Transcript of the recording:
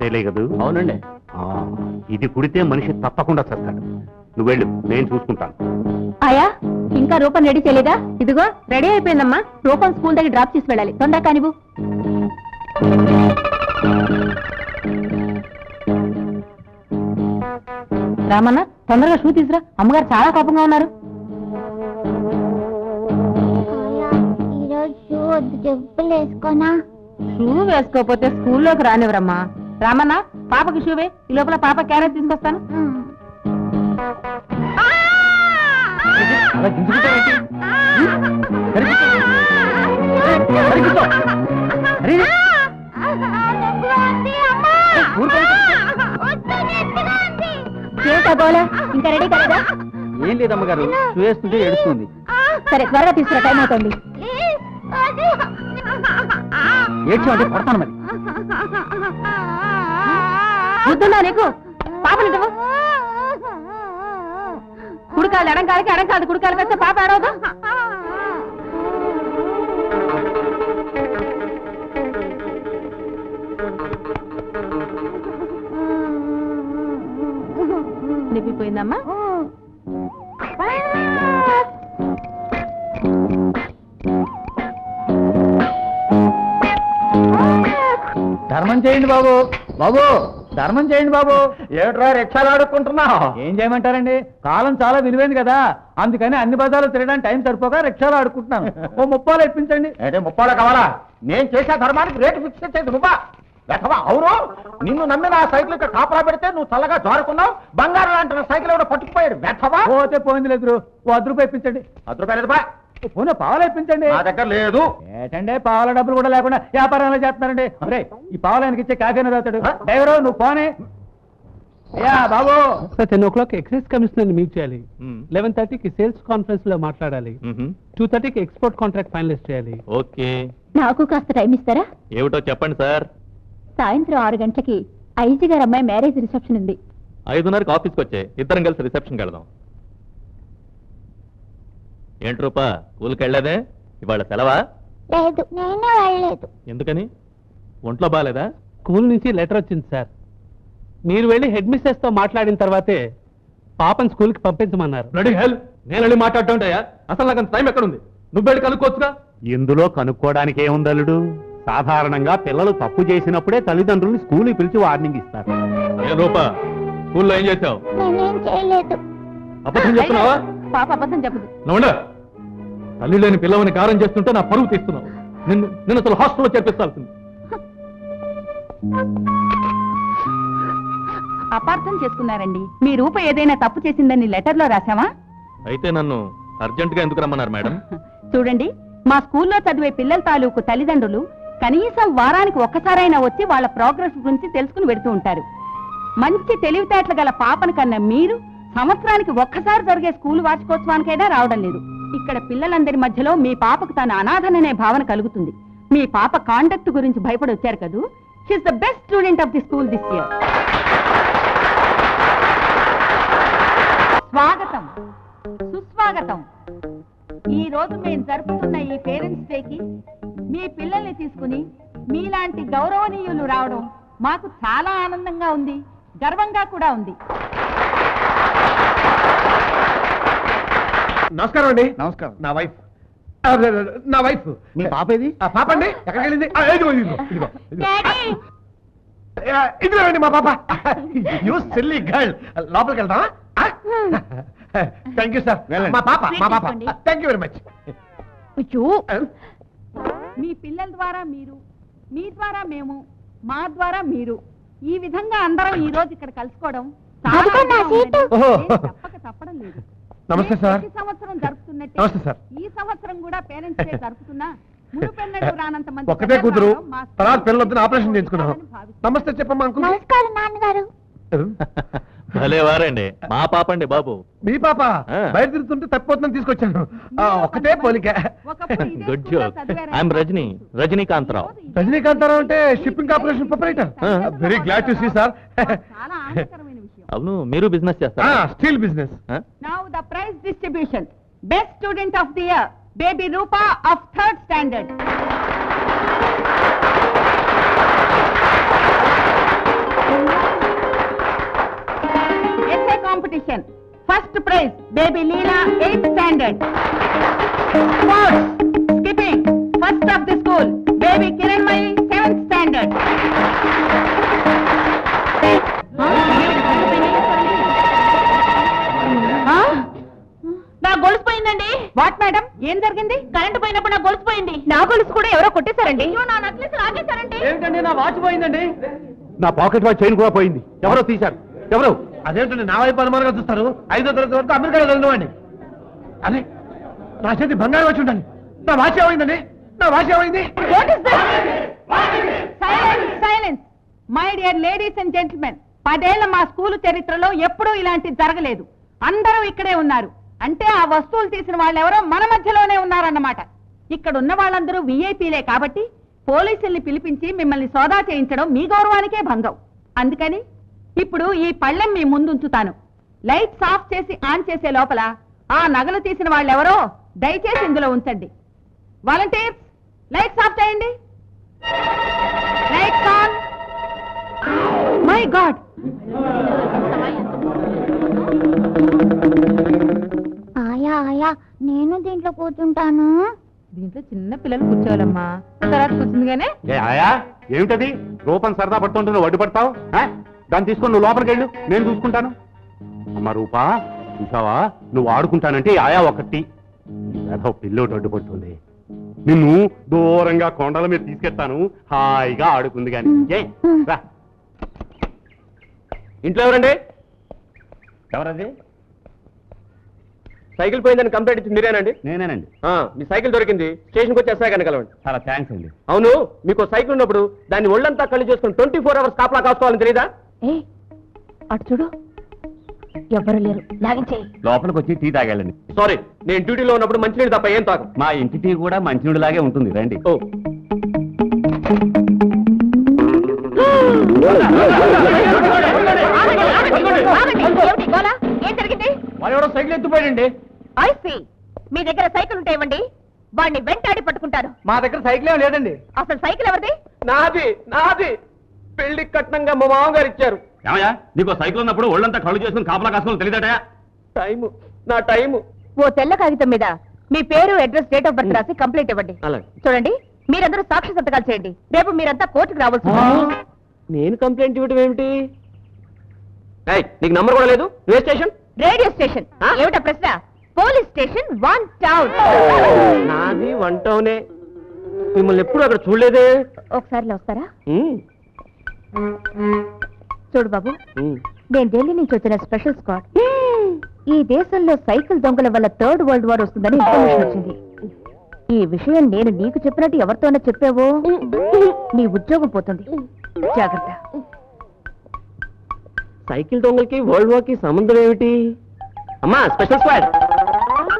తేలేదు. అవునండి. ఇది కుడితే మనిషి తప్పకుండా చేస్తాడు. నువ్వు వెళ్ళు, నేను చూసుకుంటాను. ఆయా ఇంకా రూపం రెడీ చేయలేదా? ఇదిగో రెడీ అయిపోయిందమ్మా. రూపం స్కూల్ దగ్గర డ్రాప్ చేసి వెళ్ళాలి. తొందరగా కానివ్వు. రామన్న తొందరగా షూ తీసురా, అమ్మగారు చాలా కోపంగా ఉన్నారు. షూ వేసుకోపోతే స్కూల్లోకి రానివ్వరమ్మా. రామన్న పాపకి షూ వే, ఈ లోపల పాప క్యారెట్ తీసుకొస్తాను. ఇంకా రెడీ కదా? ఏం లేదమ్మగారు, షూ వేస్తుంటే ఏడుస్తుంది. సరే త్వరగా తీసుకురా, టైం అవుతుంది. ఏడ్చామంటే కొడతాను మరి. బుద్ధున్నా నీకు? పాపని కుడికాలు ఎడంకాలకి, ఎడంకాలు కుడికాలకి వస్తే పాప ఆడవదు. నిప్పిపోయిందమ్మా. ధర్మం చేయండి బాబు, బాబు ధర్మం చేయండి బాబు. ఏట్రా రిక్షాలు ఆడుకుంటున్నావు? ఏం చేయమంటారండి, కాలం చాలా విలువైంది కదా, అందుకని అన్ని బజార్లు తిరగడానికి టైం సరిపోక రిక్షాలు ఆడుకుంటున్నాను. ఓ 30 ఇప్పించండి. అంటే 30 కావాలా? నేను చేసే ధర్మానికి రేటు ఫిక్స్ చేసేది నువ్వా? వెధవా, అవును. నిన్ను నమ్మి నా సైకిల్ ఇక్కడ కాపలా పెడితే నువ్వు చల్లగా జారుకున్నావు. బంగారం లాంటి నా సైకిల్ ఎవడో పట్టుకుపోయాడు. వెధవా. పోతే పోయింది లేదు, ఓ 10 రూపాయలు ఇప్పించండి. 10 రూపాయలు బా. పోనీ పావులు ఇప్పించండి. నా దగ్గర లేదు. ఏటంటే పావుల డబ్బులు కూడా లేకుండా వ్యాపారంలో చేస్తున్నారండి. అరే ఈ పావులానికి ఇచ్చే కాఫీ అనేది అవుతాడు. డ్రైవరు నువ్వు పోనే. అయ్యా బాబు, 10 o'clock ఎక్సైజ్ కమిషనర్ మీట్ చేయాలి. 11:30కి సేల్స్ కాన్ఫరెన్స్ లో మాట్లాడాలి. 2:30కి ఎక్స్పోర్ట్ కాంట్రాక్ట్ ఫైనలైజ్ చేయాలి. ఓకే, నాకు కాస్త టైం ఇస్తారా? ఏమిటో చెప్పండి సార్. సాయంత్రం 6 గంటలకి ఐజీ గారు అమ్మాయి మ్యారేజ్ రిసెప్షన్ ఉంది. 5:30కి ఆఫీస్కి వచ్చే, ఇద్దరం కలిసి రిసెప్షన్కి వెళదాం. ఏంటి రూపా, స్కూల్కి వెళ్ళలేదే? ఇవాళ సెలవా? లేదు, నేనే వెళ్ళలేదు. ఎందుకని? ఒంట్లో బాగాలేదా? స్కూల్ నుంచి లెటర్ వచ్చింది సార్. మీరు వెళ్ళి హెడ్ మిస్సెస్ తో మాట్లాడిన తర్వాతే పాపని స్కూల్ కి పంపించమన్నారు. రెడీ హెల్, నేను వెళ్ళి మాట్లాడుతుంటాయా? అసలు నాకు టైం ఎక్కడుంది? నువ్వు వెళ్ళి కనుక్కోవచ్చుగా. ఇందులో కనుక్కోవడానికి ఏముందలుడు? సాధారణంగా పిల్లలు తప్పు చేసినప్పుడే తల్లిదండ్రుల్ని స్కూల్కి పిలిచి వార్నింగ్ ఇస్తారు. ఏ రూపా, స్కూల్లో ఏం చేశావు? నేనేం చేయలేదు. అబద్ధం చెప్తున్నావా? పాప అబద్ధం చెప్పదు. నువ్వు తల్లి లేని పిల్లవని కారం చేస్తుంటే నా పరువు తీస్తున్నావు. నిన్ను అసలు హాస్టల్లో చేర్పిస్తాల్సింది. అపార్థం చేసుకున్నారండి. మీ రూప ఏదైనా తప్పు చేసిందని లెటర్ లో రాసావా? అయితే నన్ను అర్జెంట్ గా ఎందుకు రమ్మన్నారు మేడం? చూడండి, మా స్కూల్లో చదివే పిల్లల తాలూకు తల్లిదండ్రులు కనీసం వారానికి ఒక్కసారైనా వచ్చి వాళ్ళ ప్రోగ్రెస్ గురించి తెలుసుకుని పెడుతూ ఉంటారు. మంచి తెలివితేటలు గల పాపను కన్నా మీరు సంవత్సరానికి ఒక్కసారి జరిగే స్కూల్ వార్షికోత్సవానికైనా రావడం లేదు. ఇక్కడ పిల్లలందరి మధ్యలో మీ పాపకు తన అనాథననే భావన కలుగుతుంది. మీ పాప కాండక్ట్ గురించి భయపడి వచ్చారు కదూ. She is the best student of the school this year. స్వాగతం, సుస్వాగతం. ఈ రోజు మేము జరుపుతున్న ఈ పేరెంట్స్ డేకి మీ పిల్లల్ని తీసుకుని మీలాంటి గౌరవనీయులు రావడం మాకు చాలా ఆనందంగా ఉంది, గర్వంగా కూడా ఉంది. నమస్కారం అండి. నమస్కారం. నా వైఫ్ మీ పాప ఏది? పాప అండి. ఎక్కడికి వెళ్ళింది? ఇదిగో అండి మా పాప. You silly girl. లోపలికి వెళ్తావా? Thank you sir. మా పాప థ్యాంక్ యూ వెరీ మచ్. మీ పిల్లల ద్వారా మీరు, మీ ద్వారా మేము, మా ద్వారా మీరు, ఈ విధంగా అందరం ఈ రోజు ఇక్కడ కలుసుకోవడం తప్పక తప్పడం లేదు. నమస్తే సార్. ప్రతి సంవత్సరం జరుపుతున్నట్టే నమస్తే సార్. ఈ సంవత్సరం కూడా పేరెంట్స్ డే జరుపుతున్నా మునుపెన్నడూ రానంత మంది ఒక్కటే కూతురు, మా తర్వాత పిల్లలతో ఆపరేషన్ చేయించుకున్నాం. నమస్తే చెప్పమ్మా అంకుల్. నమస్కారం నాన్నగారు. భలే వారండి, మా పాప అండి బాబు. మీ పాప బయట తిరుగుతుంటే తప్పిపోతుందని తీసుకొచ్చాను. ఒక్కటే పోలిక. Good joke. I'm Rajani, Rajanikantharao. Rajanikantharao అంటే shipping corporation proprietor. Very glad to see sir. చాలా ఆనందకరమైన విషయం. అవును, మీరు బిజినెస్ చేస్తారా? Steel business. Now the prize distribution. Best student of the year, baby Rupa of 3rd standard. Competition. First prize baby Leela 8th standard. Sports skipping first of the school baby Kiranmayi 7th standard. నా గొలుసు పోయిందండి. What madam, ఏం జరిగింది? Current పోయినప్పుడు నా గొలుసు పోయింది. నా గొలుసు కూడా ఎవరో కొట్టేశారండి. నా నక్లెస్ లాగేశారండి. ఏమిటండి నా వాచ్ పోయిందండి. నా పాకెట్ వాచ్ చైన్ కూడా పోయింది. ఎవరో తీశారు. ఎవరు? అదేంటండి నా వైపు అనుమానంగా చూస్తారు. 5వ తరగతి వరకు అమెరికాలో చదివినవాడిని. అదే నా చేతి బంగారం వచ్చి ఉండాలి. నా వాచ్ ఏమైందండి? నా వాచ్ ఏమైంది? Silence my dear ladies and gentlemen. 10 ఏళ్ల మా స్కూలు చరిత్రలో ఎప్పుడూ ఇలాంటిది జరగలేదు. అందరూ ఇక్కడే ఉన్నారు అంటే ఆ వస్తువులు తీసిన వాళ్ళు ఎవరో మన మధ్యలోనే ఉన్నారన్నమాట. ఇక్కడ ఉన్న వాళ్ళందరూ విఐపీలే కాబట్టి పోలీసుల్ని పిలిపించి మిమ్మల్ని సోదా చేయించడం మీ గౌరవానికే భంగం. అందుకని ఇప్పుడు ఈ పళ్ళెం మీ ముందుంచుతాను. లైట్స్ ఆఫ్ చేసి ఆన్ చేసే లోపల ఆ నగలు తీసిన వాళ్ళెవరో దయచేసి ఇందులో ఉంచండి. వాలంటీర్స్ లైట్స్ ఆఫ్ చేయండి. Lights on. మై గాడ్, ఆయా ఆయా నేను దీంట్లో కూర్చుంటాను. దీంట్లో చిన్న పిల్లలు కూర్చోవాలమ్మా. తర్వాత కూర్చుందిగానే. ఆయా ఏమిటది? రూపం సరదా పడుతుంటే నువ్వు అడ్డుపడతావు. దాన్ని తీసుకొని నువ్వు లోపలికి వెళ్ళు, నేను చూసుకుంటాను. అమ్మ రూపా, చూసావా, నువ్వు ఆడుకుంటానంటే ఆయా ఒకటి ఏదో పిల్లోటి అడ్డుపడుతుంది. నిన్ను దూరంగా కొండల మీద తీసుకెళ్తాను, హాయిగా ఆడుకుంది కానీ. రా. ఇంట్లో ఎవరండి? ఎవరది? సైకిల్ పోయిందని కంప్లైంట్ ఇచ్చింది మీరేనండి? నేనేనండి. మీ సైకిల్ దొరికింది, స్టేషన్కి వచ్చి ఎస్ఐ కనగలవండి. చాలా థ్యాంక్స్ అండి. అవును, మీకు సైకిల్ ఉన్నప్పుడు దాన్ని ఒళ్ళంతా కళ్ళు చేసుకుని 24 hours కాపలా కాసుకోవాలని తెలియదా? ఏ అటు చూడు, ఎవ్వరు లేరు, లాగించేయి. లోపలికి వచ్చి టీ తాగాలండి. సారీ, నేను డ్యూటీలో ఉన్నప్పుడు మంచినీళ్ళు తప్ప ఏం తాగు. మా ఇంటి టీ కూడా మంచినీళ్ళలాగే ఉంటుంది, రండి. ఓ ఏం జరిగింది? వాడు ఎవరో సైకిల్ ఎత్తుపోయాడండి. ఐసీ, మీ దగ్గర సైకిల్ ఉంటే ఇవ్వండి, వాడిని వెంటాడి పట్టుకుంటారు. మా దగ్గర సైకిల్ ఏం లేదండి. అసలు సైకిల్ ఎవరిది? నాది నాది పెళ్లి కట్నంగా మా మామగారు ఇచ్చారు. ఏమయ్యా, నీకు సైకిల్ ఉన్నప్పుడు ఒళ్ళంతా కళ్ళు చేసుకుని కాపలా కాసుకోవాలి తెలియదటయా? టైము, నా టైము. ఓ తెల్ల కాగితం మీద మీ పేరు, అడ్రస్, డేట్ ఆఫ్ బర్త్ రాసి కంప్లైంట్ ఇవ్వండి. అలాగే. చూడండి, మీరందరూ సాక్షి సంతకాలు చేయండి. రేపు మీరంతా కోర్టుకు రావాల్సి ఉంటుంది. నేను కంప్లైంట్ ఇవ్వడం ఏమిటి? నీకు నంబర్ కూడా లేదు. ఏ స్టేషన్? Radio station. ఏమిటా ప్రశ్న? Police station 1 town. నాది 1 టౌనే. మిమ్మల్ని ఎప్పుడు అక్కడ చూడలేదే. ఒకసారి ఇలా వస్తారా? ఉమ్, చూడు బాబు, ఉమ్. నేను ఢిల్లీ నుంచి వచ్చిన స్పెషల్ స్క్వాడ్. ఈ దేశంలో సైకిల్ దొంగల వల్ల 3rd వరల్డ్ వార్ వస్తుందని ఇన్ఫర్మేషన్ వచ్చింది. ఈ విషయం నేను నీకు చెప్పినట్టు ఎవరితోనే చెప్పావో నీ ఉద్యోగం పోతుంది. జాగ్రత్త. సైకిల్ దొంగలకి వరల్డ్ వార్ కి సంబంధం ఏమిటి? అమ్మా, స్పెషల్ స్క్వాడ్.